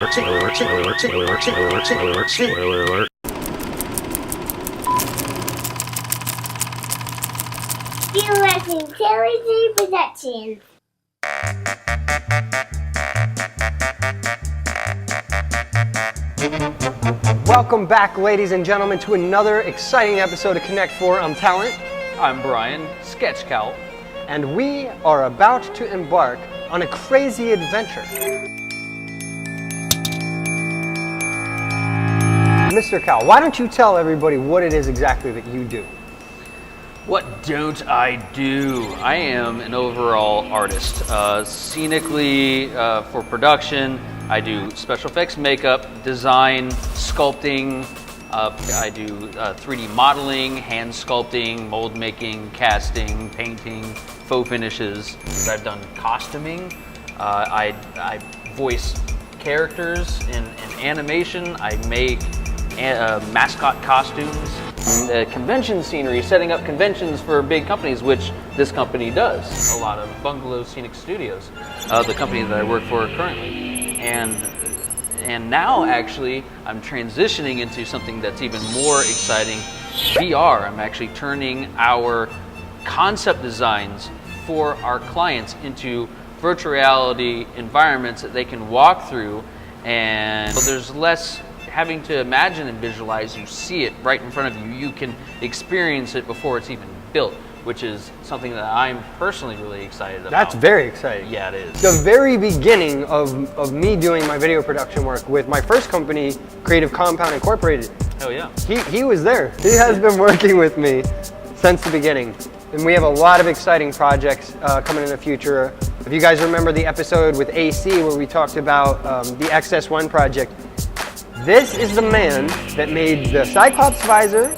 You're watching Talonted Productions. Welcome back, ladies and gentlemen, to another exciting episode of Connect 4. I'm Talent. I'm Brian, Sketch Cowell. And we are about to embark on a crazy adventure. Mr. Cowell, why don't you tell everybody what it is exactly that you do? What don't I do? I am an overall artist. Scenically, for production, I do special effects, makeup, design, sculpting. I do 3D modeling, hand sculpting, mold making, casting, painting, faux finishes. I've done costuming. I voice characters in animation. I make mascot costumes. Convention scenery, setting up conventions for big companies, which this company does. A lot of Bungalow Scenic Studios, the company that I work for currently. And now, actually, I'm transitioning into something that's even more exciting, VR. I'm actually turning our concept designs for our clients into virtual reality environments that they can walk through, and so there's less having to imagine and visualize. You see it right in front of you. You can experience it before it's even built, which is something that I'm personally really excited about. That's very exciting. Yeah, it is. The very beginning of me doing my video production work with my first company, Creative Compound Incorporated. Hell yeah. He was there. He has been working with me since the beginning. And we have a lot of exciting projects coming in the future. If you guys remember the episode with AC where we talked about the XS1 project, this is the man that made the Cyclops visor.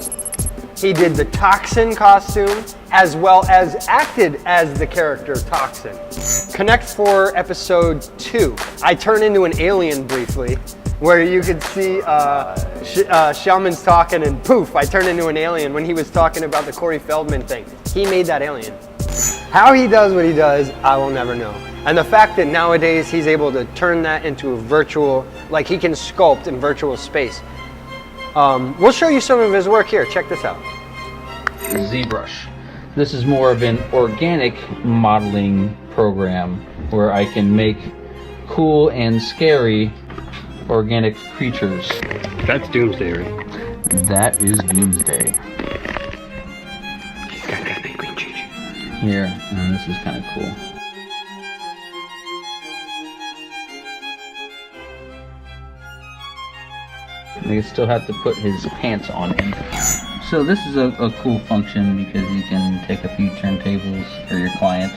He did the Toxin costume, as well as acted as the character Toxin. Connect 4 episode 2. I turn into an alien briefly, where you could see Shellman's talking and poof, I turned into an alien when he was talking about the Corey Feldman thing. He made that alien. How he does what he does, I will never know. And the fact that nowadays he's able to turn that into a virtual, like he can sculpt in virtual space. We'll show you some of his work here. Check this out. ZBrush. This is more of an organic modeling program where I can make cool and scary organic creatures. That's Doomsday, right? That is Doomsday. He's got that big green choo-choo. Here, and this is kind of cool. I still have to put his pants on him. So this is a cool function because you can take a few turntables for your client.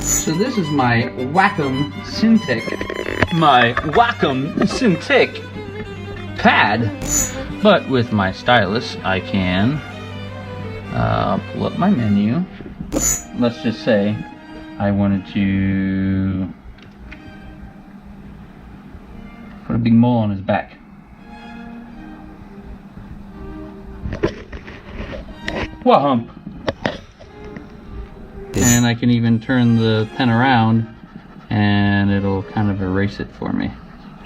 So this is my Wacom Cintiq pad, but with my stylus I can pull up my menu. Let's just say I wanted to put a big mole on his back. Wahump! And I can even turn the pen around and it'll kind of erase it for me.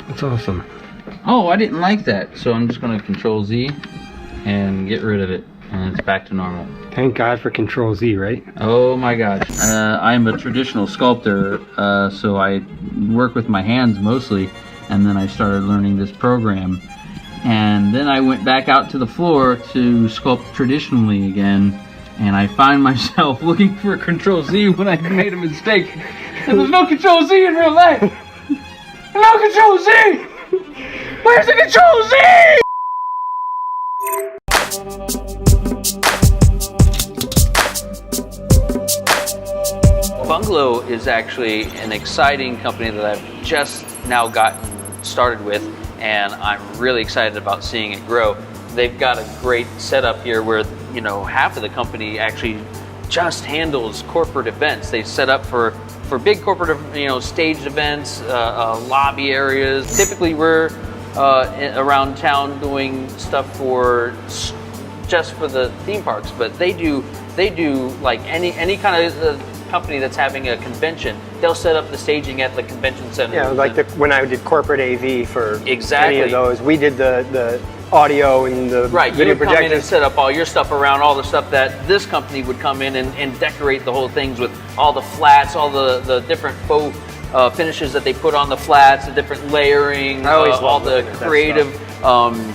That's awesome. Oh, I didn't like that, so I'm just going to Control Z and get rid of it, and it's back to normal. Thank God for Control Z, right? Oh my gosh. I'm a traditional sculptor, so I work with my hands mostly, and then I started learning this program. And then I went back out to the floor to sculpt traditionally again, and I find myself looking for Control Z when I made a mistake. And there's no Control Z in real life! No Control Z! Where's the Control Z? Bungalow is actually an exciting company that I've just now gotten started with, and I'm really excited about seeing it grow. They've got a great setup here where, you know, half of the company actually just handles corporate events. They set up for big corporate, you know, staged events, lobby areas. Typically we're around town doing stuff for just for the theme parks, but they do they do like any kind of company that's having a convention. They'll set up the staging at the convention center. Yeah, like when I did corporate AV for Exactly. any of those, we did the audio and the Right, video you would come in and projectors. set up all your stuff around all the stuff that this company would come in and decorate the whole things with all the flats, all the different faux finishes that they put on the flats, the different layering, I always all love the looking at that creative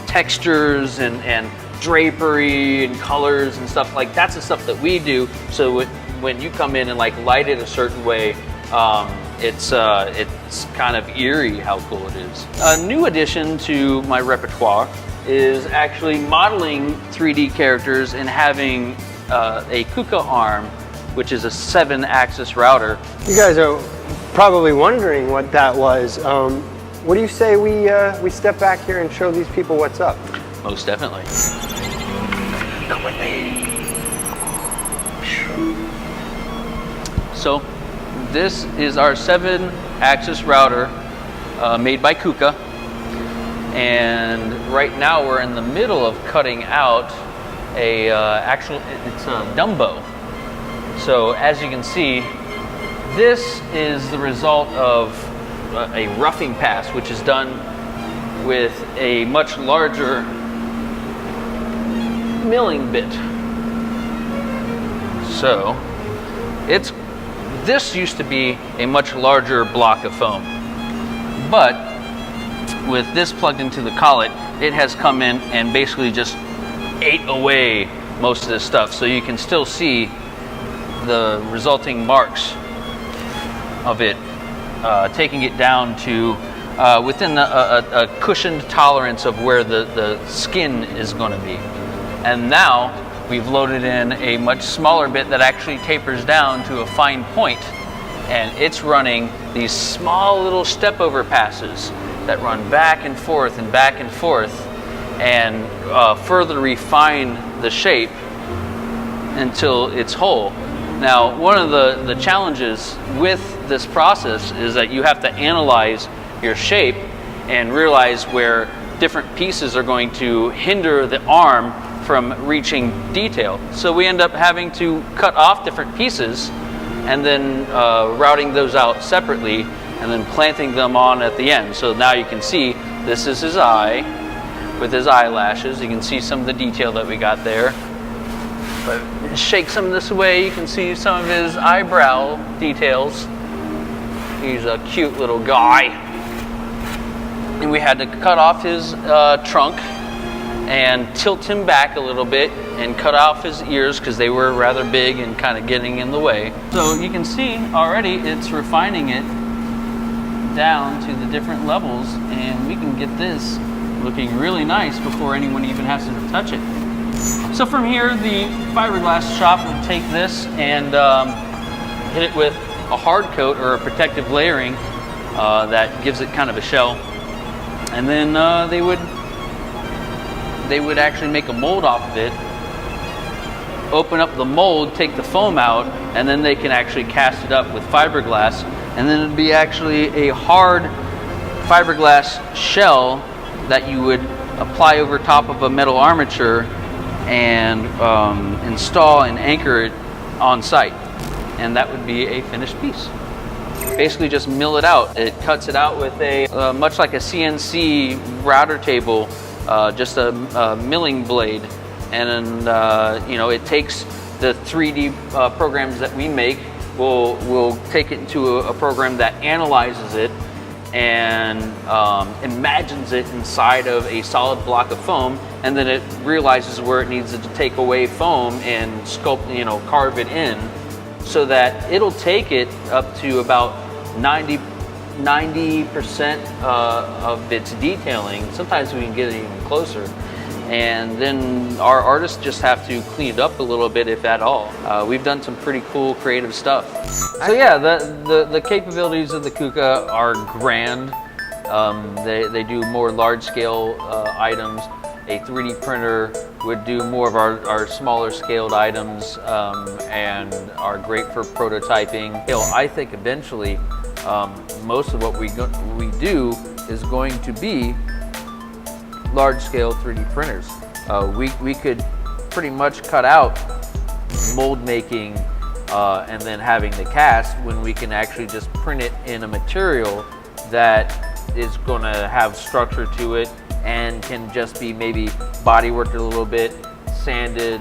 textures and drapery and colors and stuff. Like that's the stuff that we do. So when you come in and like light it a certain way, it's kind of eerie how cool it is. A new addition to my repertoire is actually modeling 3D characters and having a KUKA arm, which is a 7-axis router. You guys are probably wondering what that was. What do you say we step back here and show these people what's up? Most definitely. Come with me. So this is our 7-axis router made by KUKA. And right now we're in the middle of cutting out it's a Dumbo. So as you can see, this is the result of a roughing pass, which is done with a much larger milling bit. So this used to be a much larger block of foam, but with this plugged into the collet, it has come in and basically just ate away most of this stuff. So you can still see the resulting marks of it, taking it down to within a cushioned tolerance of where the skin is going to be. And now we've loaded in a much smaller bit that actually tapers down to a fine point, and it's running these small little step over passes that run back and forth and further refine the shape until it's whole. Now, one of the challenges with this process is that you have to analyze your shape and realize where different pieces are going to hinder the arm from reaching detail. So we end up having to cut off different pieces and then routing those out separately and then planting them on at the end. So now you can see this is his eye with his eyelashes. You can see some of the detail that we got there. But shake some this way, you can see some of his eyebrow details. He's a cute little guy. And we had to cut off his trunk and tilt him back a little bit and cut off his ears because they were rather big and kind of getting in the way. So you can see already it's refining it down to the different levels, and we can get this looking really nice before anyone even has to touch it. So from here, the fiberglass shop would take this and hit it with a hard coat or a protective layering that gives it kind of a shell, and then they would actually make a mold off of it, open up the mold, take the foam out, and then they can actually cast it up with fiberglass, and then it'd be actually a hard fiberglass shell that you would apply over top of a metal armature and install and anchor it on site, and that would be a finished piece. Basically just mill it out. It cuts it out with a much like a CNC router table, just a milling blade, and then it takes the 3D programs that we make. We'll take it into a program that analyzes it and imagines it inside of a solid block of foam, and then it realizes where it needs to take away foam and sculpt, carve it in, so that it'll take it up to about 90% of its detailing. Sometimes we can get it even closer. And then our artists just have to clean it up a little bit, if at all. We've done some pretty cool creative stuff. So yeah, the capabilities of the KUKA are grand. They do more large scale items. A 3D printer would do more of our smaller scaled items and are great for prototyping. I think eventually most of what we do is going to be large-scale 3D printers. We could pretty much cut out mold making and then having the cast when we can actually just print it in a material that is going to have structure to it and can just be maybe body worked a little bit, sanded,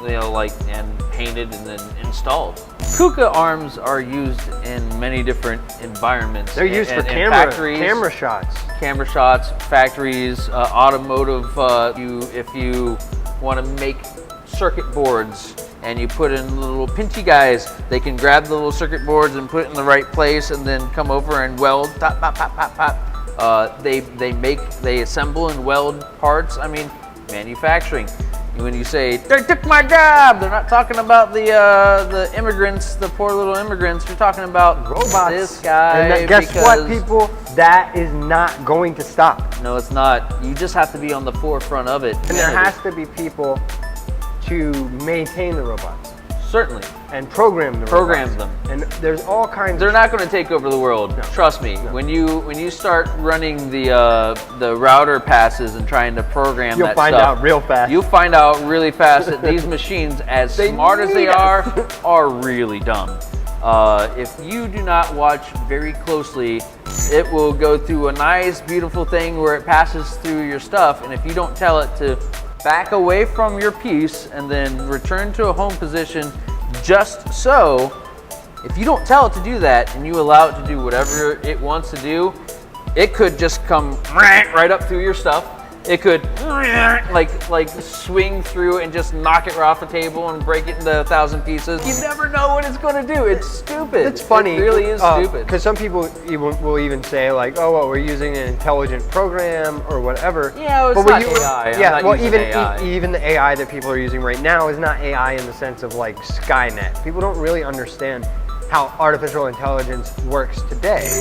and painted and then installed. Kuka arms are used in many different environments. They're used for factories, camera shots. camera shots, factories, automotive. If you want to make circuit boards and you put in little pinchy guys, they can grab the little circuit boards and put it in the right place and then come over and weld. Pop, pop, pop, pop, pop. They assemble and weld parts. I mean, manufacturing. When you say they took my job, they're not talking about the immigrants, the poor little immigrants. You're talking about Robots. This guy. And guess what, people? That is not going to stop. No, it's not. You just have to be on the forefront of it. And there has to be people to maintain the robots Certainly. and program the Program robots. them. And there's all kinds. They're not going to take over the world. No. Trust me. No. When you start running the router passes and trying to program You'll that find stuff, out real fast. You'll find out really fast that these machines, as They smart as they need us. are really dumb. If you do not watch very closely, it will go through a nice, beautiful thing where it passes through your stuff, and if you don't tell it to back away from your piece and then return to a home position just so, if you don't tell it to do that and you allow it to do whatever it wants to do, it could just come right up through your stuff. It could like swing through and just knock it right off the table and break it into 1,000 pieces. You never know what it's going to do. It's stupid. It's funny. It really is stupid. Because some people will even say like, oh, well, we're using an intelligent program or whatever. Yeah, well, it's when not AI. I'm Yeah, not well, using even AI. even the AI that people are using right now is not AI in the sense of like Skynet. People don't really understand how artificial intelligence works today.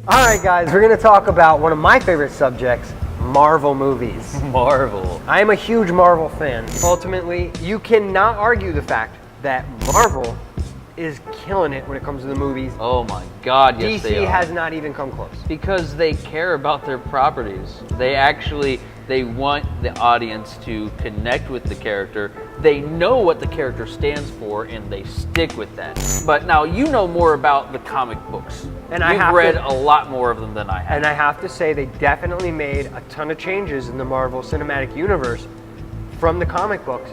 All right, guys, we're going to talk about one of my favorite subjects, Marvel movies. Marvel. I am a huge Marvel fan. Ultimately, you cannot argue the fact that Marvel is killing it when it comes to the movies. Oh my God, yes they DC are. has not even come close. Because they care about their properties. They want the audience to connect with the character. They know what the character stands for and they stick with that. But now you know more about the comic books. And I You've have read to- a lot more of them than I have. And I have to say, they definitely made a ton of changes in the Marvel Cinematic Universe from the comic books.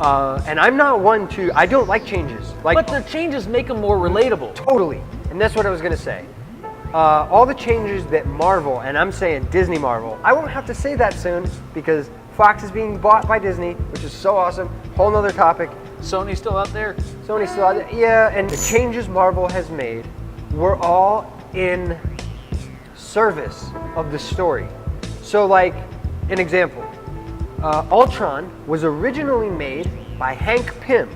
And I'm not one to, I don't like changes. Like, But the changes make them more relatable. totally. And that's what I was going to say. All the changes that Marvel, and I'm saying Disney Marvel, I won't have to say that soon because Fox is being bought by Disney, which is so awesome. Whole nother topic. Sony's still out there? Sony still out there. Yeah, and the changes Marvel has made were all in service of the story. So like, an example, Ultron was originally made by Hank Pym.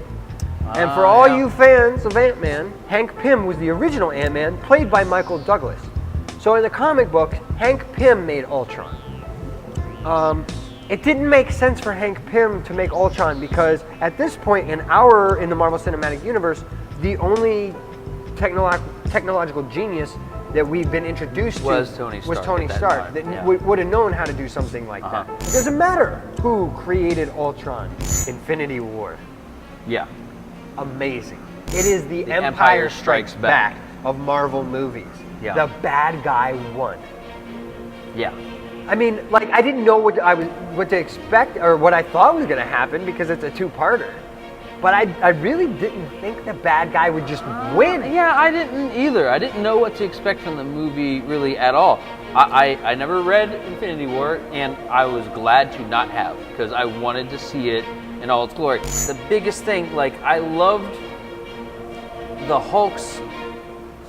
And for all you fans of Ant-Man, Hank Pym was the original Ant-Man, played by Michael Douglas. So in the comic book, Hank Pym made Ultron. It didn't make sense for Hank Pym to make Ultron because at this point in the Marvel Cinematic Universe, the only technological genius that we've been introduced Was to Tony was Stark Tony at that Stark time, that yeah. would have known how to do something like that. It doesn't matter who created Ultron. Infinity War. Yeah. Amazing. It is the Empire Empire Strikes Strikes Back. Back of Marvel movies. Yeah. The bad guy won. Yeah. I mean, like, I didn't know what to expect or what I thought was going to happen because it's a two-parter. But I really didn't think the bad guy would just win. Yeah, I didn't either. I didn't know what to expect from the movie really at all. I never read Infinity War, and I was glad to not have because I wanted to see it in all its glory. The biggest thing, like, I loved the Hulk's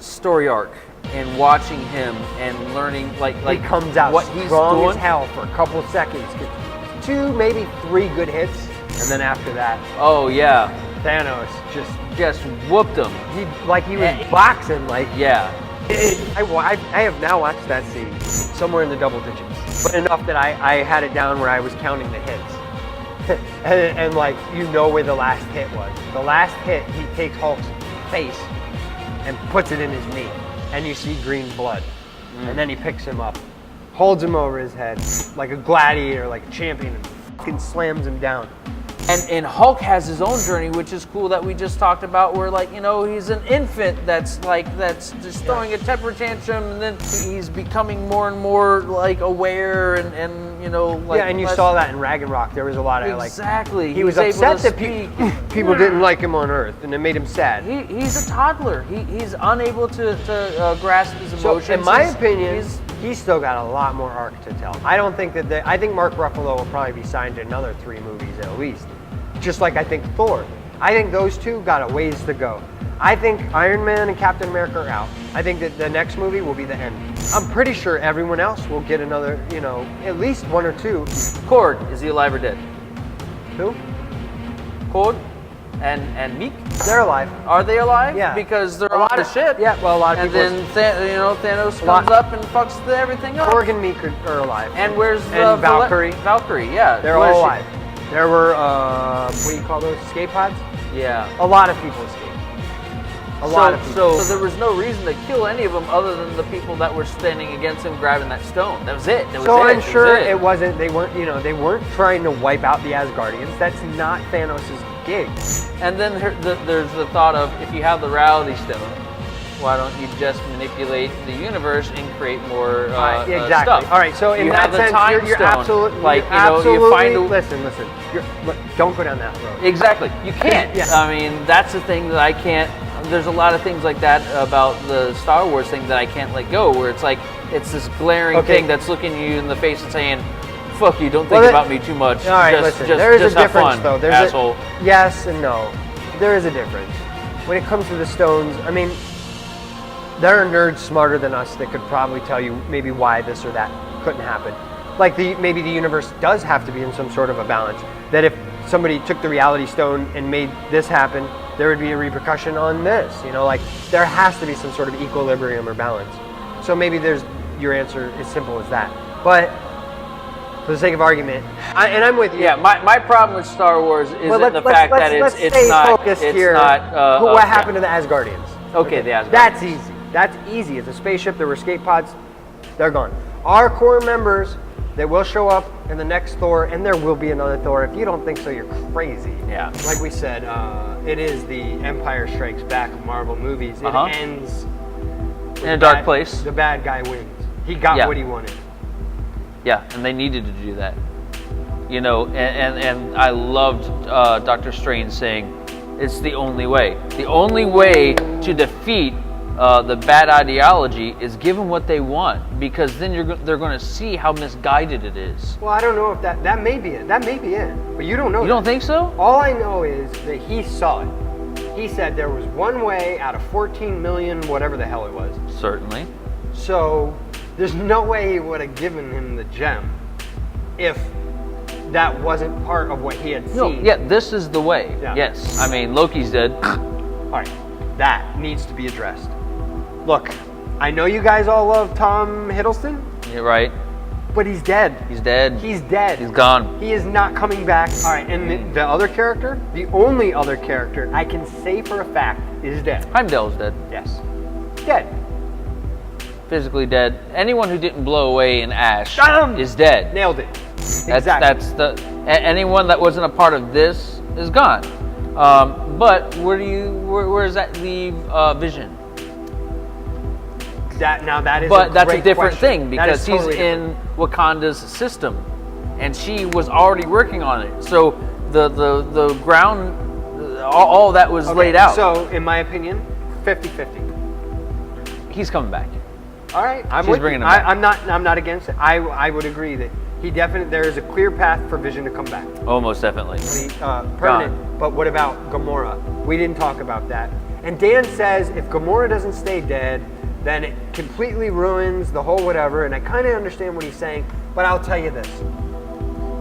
story arc and watching him and learning like He comes out what he's strong doing. as hell for a couple seconds. Gets 2, maybe 3 good hits, and then after that, Oh yeah, Thanos just whooped him. he was Yeah. boxing like. Yeah. I have now watched that scene somewhere in the double digits, but enough that I had it down where I was counting the hits. and like, you know where the last hit was. The last hit, he takes Hulk's face and puts it in his knee, and you see green blood, and then he picks him up. holds him over his head like a gladiator, like a champion, and fucking slams him down. And Hulk has his own journey, which is cool that we just talked about, where like, you know, he's an infant that's just throwing a temper tantrum, and then he's becoming more and more like aware and you know, like, yeah, and you saw that in Ragnarok. There was a lot of exactly. he was upset that people didn't like him on Earth, and it made him sad. He's a toddler. He's unable to grasp his emotions. So, in my opinion, he's still got a lot more arc to tell. I don't think that I think Mark Ruffalo will probably be signed to another 3 movies at least. Just like I think Thor. I think those two got a ways to go. I think Iron Man and Captain America are out. I think that the next movie will be the end. I'm pretty sure everyone else will get another, you know, at least 1 or 2. Korg, is he alive or dead? Who? Korg and Meek? They're alive. Are they alive? Yeah. Because they're on the ship. Yeah, well, a lot of and people. then Thanos comes up and fucks everything up. Korg and Meek are alive. And where's and Valkyrie? Valkyrie, yeah. They're all alive. There were, what do you call those? Escape pods? Yeah. A lot of people escaped. A lot of people. So there was no reason to kill any of them other than the people that were standing against him grabbing that stone. That was it. I'm sure it wasn't, they weren't trying to wipe out the Asgardians. That's not Thanos' gig. And then there's the thought of, if you have the reality stone, why don't you just manipulate the universe and create more exactly. stuff? All right, so in that sense, you're absolutely, you find listen, don't go down that road. Exactly, you can't. Yeah. I mean, that's the thing that I can't. There's a lot of things like that about the Star Wars thing that I can't let go. Where it's like it's this glaring thing that's looking you in the face and saying, "Fuck you! Don't think about me too much." All right, listen. There is a difference, though. There's asshole. Yes and no. There is a difference when it comes to the stones. I mean, there are nerds smarter than us that could probably tell you maybe why this or that couldn't happen. Like maybe the universe does have to be in some sort of a balance. That if somebody took the reality stone and made this happen, there would be a repercussion on this. You know, like there has to be some sort of equilibrium or balance. So maybe your answer is simple as that. But for the sake of argument, and I'm with you. Yeah, my problem with Star Wars isn't the fact that it's not focused here. What happened to the Asgardians? Okay, the Asgardians. That's easy. That's easy. It's a spaceship. There were escape pods. They're gone. Our core members that will show up in the next Thor, and there will be another Thor. If you don't think so, you're crazy. Yeah. Like we said, it is the Empire Strikes Back of Marvel movies. It ends in a dark place. The bad guy wins. He got what he wanted. Yeah, and they needed to do that. You know, and I loved Doctor Strange saying, it's the only way. The only way to defeat the bad ideology is give them what they want, because then they're going to see how misguided it is. Well, I don't know if that may be it. That may be it, but you don't know. You don't think so? All I know is that he saw it. He said there was one way out of 14 million, whatever the hell it was. Certainly. So there's no way he would have given him the gem if that wasn't part of what he had seen. No, yeah, this is the way. Yeah. Yes. I mean, Loki's dead. All right, that needs to be addressed. Look, I know you guys all love Tom Hiddleston. You're right. But he's dead. He's dead. He's dead. He's gone. He is not coming back. All right, and the other character, the only other character I can say for a fact is dead. Heimdall's dead. Yes. Dead. Physically dead. Anyone who didn't blow away in ash is dead. Nailed it. That's anyone that wasn't a part of this is gone. But where does that leave Vision? That's a different thing, because he's in Wakanda's system, and she was already working on it. So the ground, all that was laid out. So in my opinion, 50-50. He's coming back. All right, She's bringing him back. I'm not against it. I would agree that there is a clear path for Vision to come back. Oh, most definitely. Permanent. Gone. But what about Gamora? We didn't talk about that. And Dan says if Gamora doesn't stay dead, then it completely ruins the whole whatever. And I kind of understand what he's saying, but I'll tell you this: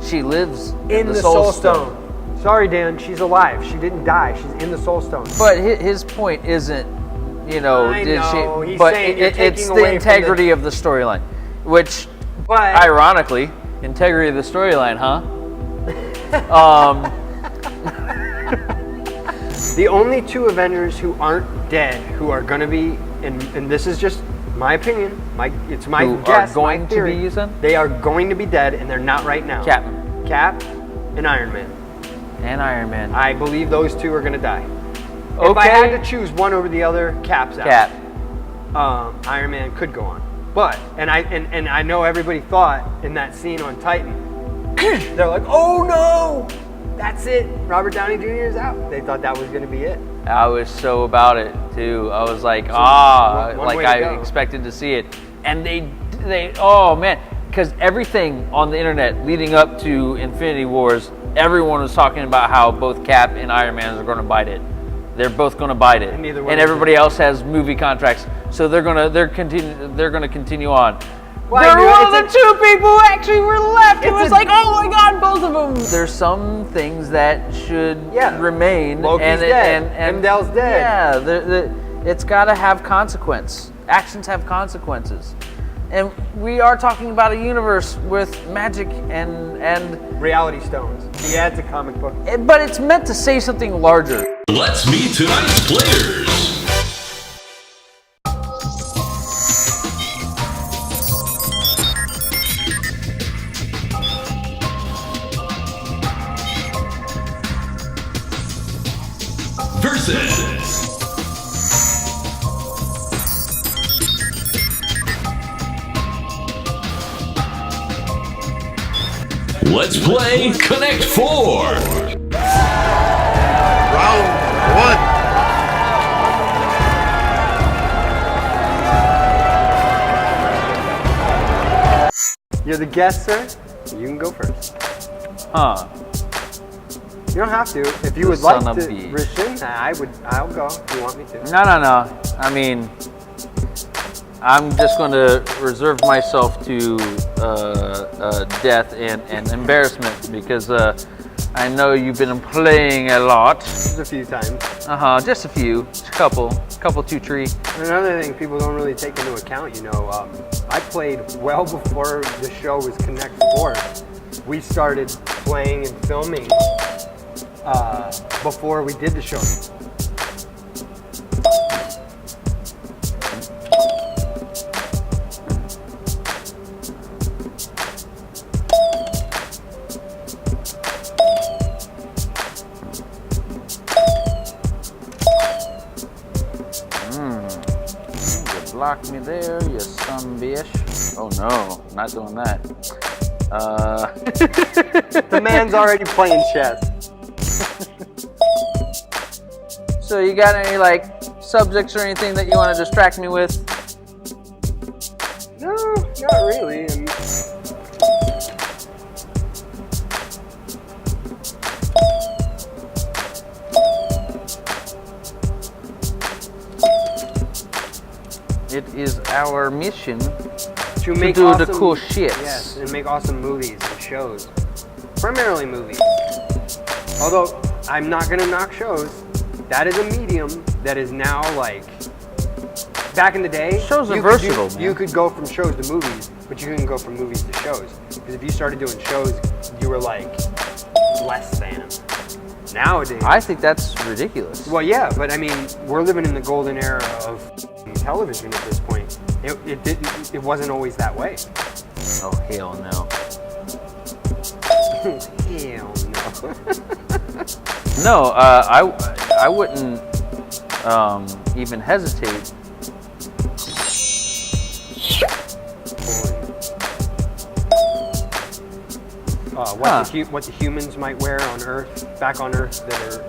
she lives in the Soul Stone. Sorry, Dan, she's alive. She didn't die. She's in the Soul Stone. But his point isn't, I know. He's but saying it's the integrity of the storyline, which, ironically, integrity of the storyline, huh? The only two Avengers who aren't dead, who are going to be, and this is just my opinion, it's my Who guess, are going my to theory, be using? they are going to be dead, and they're not right now. Cap and Iron Man. And Iron Man. I believe those two are going to die. Okay. If I had to choose one over the other, Cap's out. Cap. Iron Man could go on. But, and I know everybody thought in that scene on Titan, they're like, oh no, that's it. Robert Downey Jr. is out. They thought that was going to be it. I was so about it too. I was like, one like way to I go. expected to see it. And they, oh man, because everything on the internet leading up to Infinity Wars, everyone was talking about how both Cap and Iron Man are going to bite it. They're both going to bite it, And neither one and of everybody else has movie contracts, so they're going to continue on. Well, I They're knew one of it's the two people who actually were left. It It's was a- like, oh my god, both of them. There's some things that should remain. Loki's dead. Heimdall's dead. Yeah, it's got to have consequence. Actions have consequences. And we are talking about a universe with magic and Reality stones. Yeah, it's a comic book. but it's meant to say something larger. Let's meet tonight's players. Versus. Let's play Connect 4. Round one. You're the guest, sir. You can go first. Huh. You don't have to. If you would Son like of to, a- Rishin, I'll go if you want me to. No. I mean, I'm just going to reserve myself to death and embarrassment because I know you've been playing a lot. Just a few times. Just a few, just a couple, 2, 3. Another thing people don't really take into account, I played well before the show was Connect 4. We started playing and filming before we did the show. You blocked me there, you son bitch. Oh no, not doing that. The man's already playing chess. So you got any like subjects or anything that you want to distract me with? No, not really. It is our mission To make do awesome, the cool shits. Yes, and make awesome movies and shows. Primarily movies. Although, I'm not gonna knock shows. That is a medium that is now like, back in the day, Shows are you could versatile, man. You could go from shows to movies, but you couldn't go from movies to shows. Because if you started doing shows, you were like, less than. Nowadays, I think that's ridiculous. well, yeah, but I mean, we're living in the golden era of television at this point. It wasn't always that way. Oh hell no. Hell no. No, I wouldn't even hesitate. What the humans might wear on Earth, back on Earth, that are.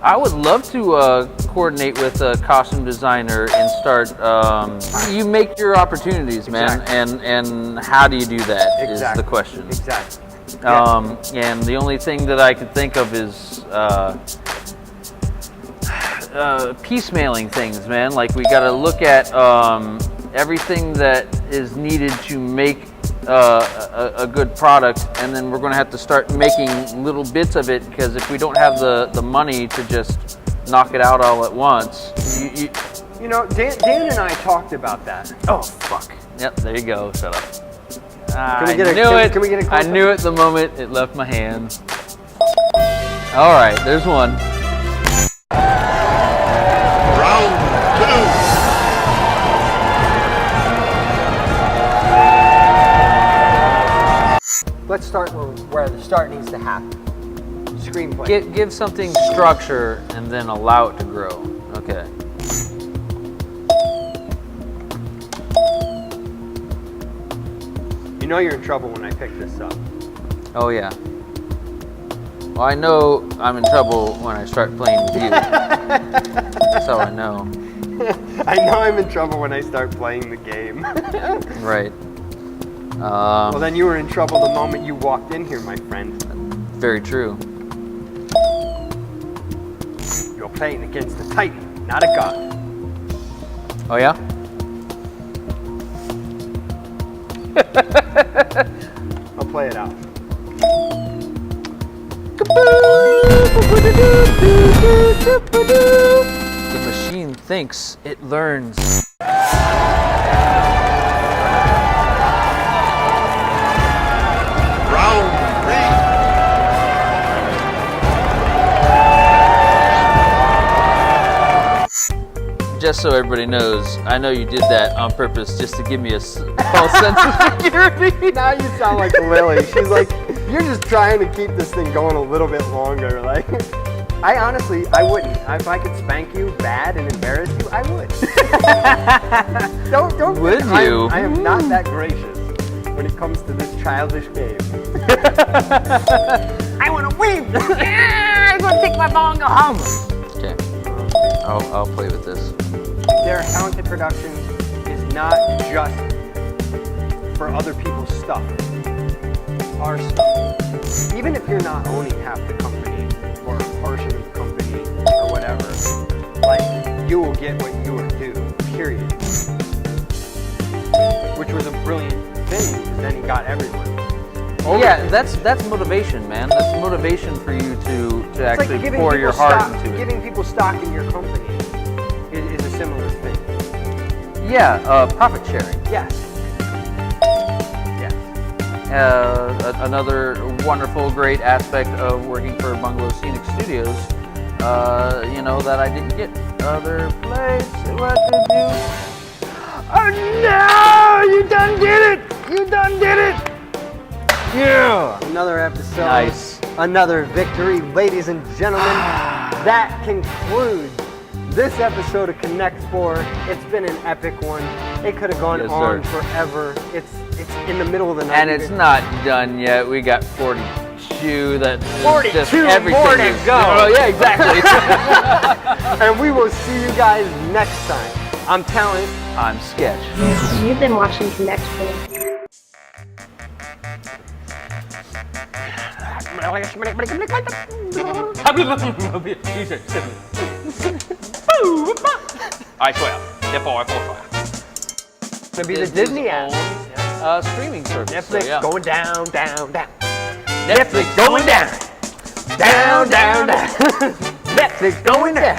I would love to coordinate with a costume designer and start. You make your opportunities, man, Exactly. and how do you do that is Exactly. the question. Exactly. And the only thing that I could think of is piecemealing things, man. Like we got to look at everything that is needed to make a good product, and then we're going to have to start making little bits of it, because if we don't have the money to just knock it out all at once, You know, Dan and I talked about that. oh fuck. Yep, there you go. Shut up. we I get a- knew can- it. can we get a I close-up? knew it the moment it left my hand. All right, there's one. Round two. let's start where the start needs to happen. Screenplay. Give something structure and then allow it to grow. Okay. You know you're in trouble when I pick this up. Oh yeah. Well, I know I'm in trouble when I start playing with you. That's how I know. I know I'm in trouble when I start playing the game. Right. Well, then you were in trouble the moment you walked in here, my friend. Very true. You're playing against a titan, not a god. Oh yeah? I'll play it out. The machine thinks, it learns. Just so everybody knows, I know you did that on purpose just to give me a false sense of security. Now you sound like Lily. She's like, you're just trying to keep this thing going a little bit longer. Like, I honestly, I wouldn't. If I could spank you bad and embarrass you, I would. don't. Would think you? I am not that gracious when it comes to this childish game. I want to win. I'm gonna take my ball and go home. Okay, I'll play with this. Talonted Productions is not just for other people's stuff. Our stuff. Even if you're not owning half the company or a portion of the company or whatever, like, you will get what you are due, period. Which was a brilliant thing, because then he got everyone. Yeah, that's motivation, man. That's motivation for you to It's actually like pour your heart into it. Giving people stock in your company is a similar thing. Yeah, profit sharing. Yes. Yes. Another wonderful, great aspect of working for Bungalow Scenic Studios, you know, that I didn't get other place. What to do? Oh no! You done did it! You done did it! Yeah! Another episode. Nice. Another victory, ladies and gentlemen. That concludes this episode of Connect 4. It's been an epic one. It could have gone Yes, on sir. forever. It's in the middle of the night. And it's not done yet. We got 42. That 42 just everything more to is, go. Oh yeah, exactly. And we will see you guys next time. I'm Talent. I'm Sketch. You've been watching Connect 4. It's gonna be the Disney's Disney app. Streaming service. Netflix so, yeah. going down, down, down. Netflix going down. Down, down, down. Netflix going down.